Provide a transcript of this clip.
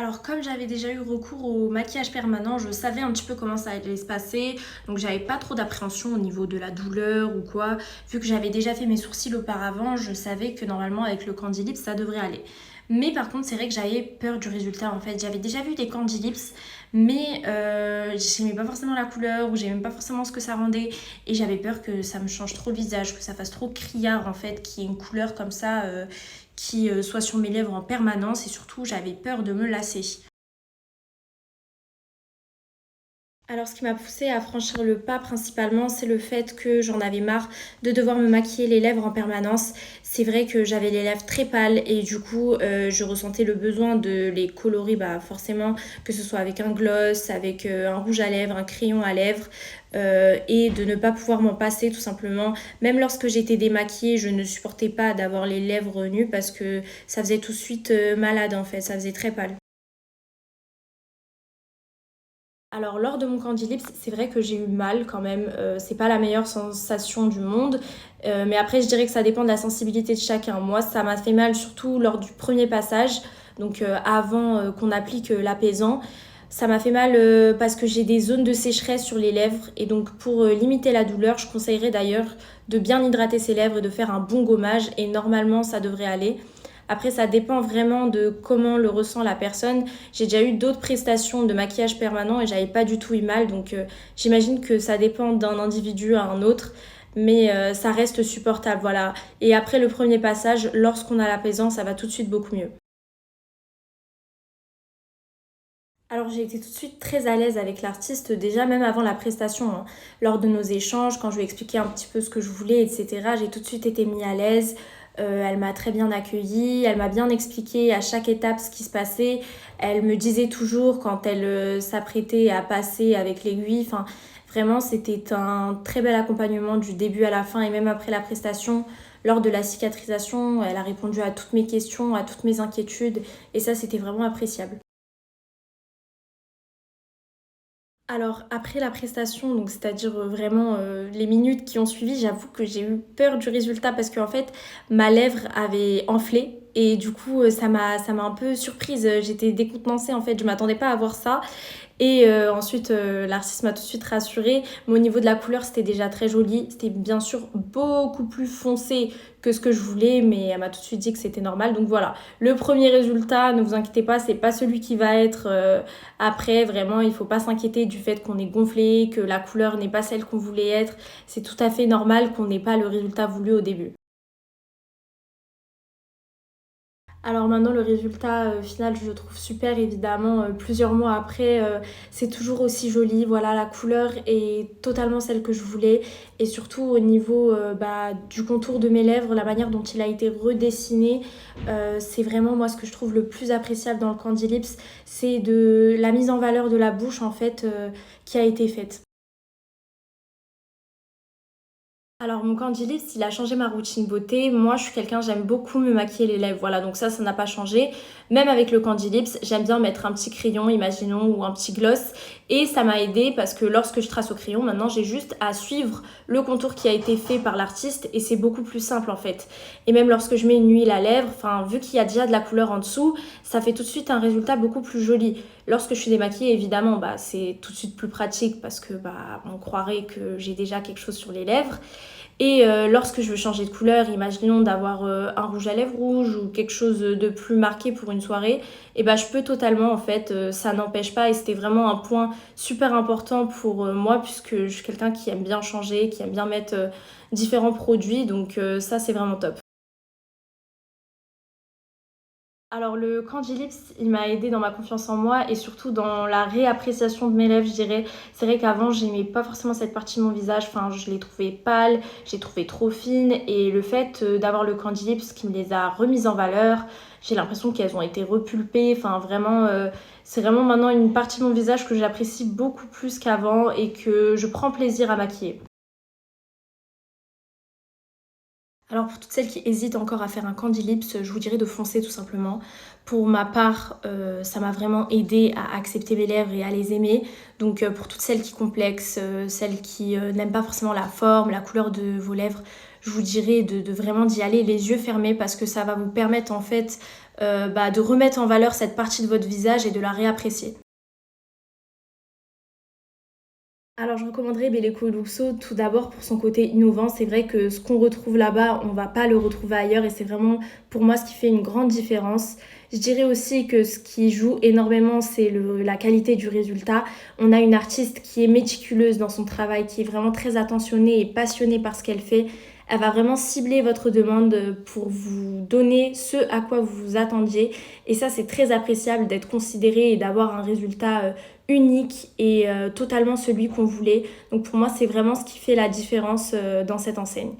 Alors comme j'avais déjà eu recours au maquillage permanent, je savais un petit peu comment ça allait se passer, donc j'avais pas trop d'appréhension au niveau de la douleur ou quoi. Vu que j'avais déjà fait mes sourcils auparavant, je savais que normalement avec le Candy Lips ça devrait aller. Mais par contre c'est vrai que j'avais peur du résultat en fait. J'avais déjà vu des Candy Lips, mais j'aimais pas forcément la couleur ou j'aimais pas forcément ce que ça rendait. Et j'avais peur que ça me change trop le visage, que ça fasse trop criard en fait, qu'il y ait une couleur comme ça qui soit sur mes lèvres en permanence et surtout j'avais peur de me lasser. Alors ce qui m'a poussée à franchir le pas principalement, c'est le fait que j'en avais marre de devoir me maquiller les lèvres en permanence. C'est vrai que j'avais les lèvres très pâles et du coup je ressentais le besoin de les colorer forcément, que ce soit avec un gloss, avec un rouge à lèvres, un crayon à lèvres et de ne pas pouvoir m'en passer tout simplement. Même lorsque j'étais démaquillée, je ne supportais pas d'avoir les lèvres nues parce que ça faisait tout de suite malade en fait, ça faisait très pâle. Alors lors de mon Candy Lips, c'est vrai que j'ai eu mal quand même. C'est pas la meilleure sensation du monde. Mais après, je dirais que ça dépend de la sensibilité de chacun. Moi, ça m'a fait mal surtout lors du premier passage, donc avant qu'on applique l'apaisant. Ça m'a fait mal parce que j'ai des zones de sécheresse sur les lèvres. Et donc pour limiter la douleur, je conseillerais d'ailleurs de bien hydrater ses lèvres et de faire un bon gommage. Et normalement, ça devrait aller. Après, ça dépend vraiment de comment le ressent la personne. J'ai déjà eu d'autres prestations de maquillage permanent et j'avais pas du tout eu mal. Donc j'imagine que ça dépend d'un individu à un autre. Mais ça reste supportable, voilà. Et après le premier passage, lorsqu'on a l'apaisant, ça va tout de suite beaucoup mieux. Alors j'ai été tout de suite très à l'aise avec l'artiste, déjà même avant la prestation, hein. Lors de nos échanges, quand je lui ai expliqué un petit peu ce que je voulais, etc., j'ai tout de suite été mis à l'aise. Elle m'a très bien accueillie, elle m'a bien expliqué à chaque étape ce qui se passait. Elle me disait toujours quand elle s'apprêtait à passer avec l'aiguille. Enfin, vraiment, c'était un très bel accompagnement du début à la fin et même après la prestation. Lors de la cicatrisation, elle a répondu à toutes mes questions, à toutes mes inquiétudes et ça, c'était vraiment appréciable. Alors après la prestation, donc c'est-à-dire vraiment les minutes qui ont suivi, j'avoue que j'ai eu peur du résultat parce qu'en fait ma lèvre avait enflé et du coup ça m'a un peu surprise. J'étais décontenancée en fait, je m'attendais pas à voir ça. Et ensuite, l'artiste m'a tout de suite rassurée. Mais au niveau de la couleur, c'était déjà très joli. C'était bien sûr beaucoup plus foncé que ce que je voulais, mais elle m'a tout de suite dit que c'était normal. Donc voilà, le premier résultat, ne vous inquiétez pas, c'est pas celui qui va être après. Vraiment, il faut pas s'inquiéter du fait qu'on est gonflé, que la couleur n'est pas celle qu'on voulait être. C'est tout à fait normal qu'on n'ait pas le résultat voulu au début. Alors maintenant, le résultat final, je le trouve super évidemment. Plusieurs mois après, c'est toujours aussi joli. Voilà, la couleur est totalement celle que je voulais. Et surtout au niveau du contour de mes lèvres, la manière dont il a été redessiné, c'est vraiment moi ce que je trouve le plus appréciable dans le Candy Lips. C'est de la mise en valeur de la bouche en fait qui a été faite. Alors mon Candy Lips, il a changé ma routine beauté. Moi, je suis quelqu'un, j'aime beaucoup me maquiller les lèvres. Voilà, donc ça n'a pas changé. Même avec le Candy Lips, j'aime bien mettre un petit crayon, imaginons, ou un petit gloss. Et ça m'a aidé parce que lorsque je trace au crayon, maintenant, j'ai juste à suivre le contour qui a été fait par l'artiste et c'est beaucoup plus simple en fait. Et même lorsque je mets une huile à lèvres, enfin, vu qu'il y a déjà de la couleur en dessous, ça fait tout de suite un résultat beaucoup plus joli. Lorsque je suis démaquillée, évidemment, c'est tout de suite plus pratique parce que on croirait que j'ai déjà quelque chose sur les lèvres. Et lorsque je veux changer de couleur, imaginons d'avoir un rouge à lèvres rouge ou quelque chose de plus marqué pour une soirée, et je peux totalement en fait, ça n'empêche pas et c'était vraiment un point super important pour moi puisque je suis quelqu'un qui aime bien changer, qui aime bien mettre différents produits, donc ça c'est vraiment top. Alors le Candy Lips, il m'a aidé dans ma confiance en moi et surtout dans la réappréciation de mes lèvres, je dirais. C'est vrai qu'avant, j'aimais pas forcément cette partie de mon visage. Enfin, je les trouvais pâles, je les trouvais trop fines. Et le fait d'avoir le Candy Lips qui me les a remises en valeur, j'ai l'impression qu'elles ont été repulpées. Enfin, vraiment, c'est vraiment maintenant une partie de mon visage que j'apprécie beaucoup plus qu'avant et que je prends plaisir à maquiller. Alors pour toutes celles qui hésitent encore à faire un Candy Lips, je vous dirais de foncer tout simplement. Pour ma part, ça m'a vraiment aidé à accepter mes lèvres et à les aimer. Donc pour toutes celles qui complexent, celles qui n'aiment pas forcément la forme, la couleur de vos lèvres, je vous dirais de vraiment d'y aller les yeux fermés parce que ça va vous permettre en fait de remettre en valeur cette partie de votre visage et de la réapprécier. Alors je recommanderais Beleco Luxo tout d'abord pour son côté innovant. C'est vrai que ce qu'on retrouve là-bas, on va pas le retrouver ailleurs et c'est vraiment pour moi ce qui fait une grande différence. Je dirais aussi que ce qui joue énormément, c'est la qualité du résultat. On a une artiste qui est méticuleuse dans son travail, qui est vraiment très attentionnée et passionnée par ce qu'elle fait. Elle va vraiment cibler votre demande pour vous donner ce à quoi vous vous attendiez. Et ça, c'est très appréciable d'être considéré et d'avoir un résultat unique et totalement celui qu'on voulait. Donc pour moi, c'est vraiment ce qui fait la différence dans cette enseigne.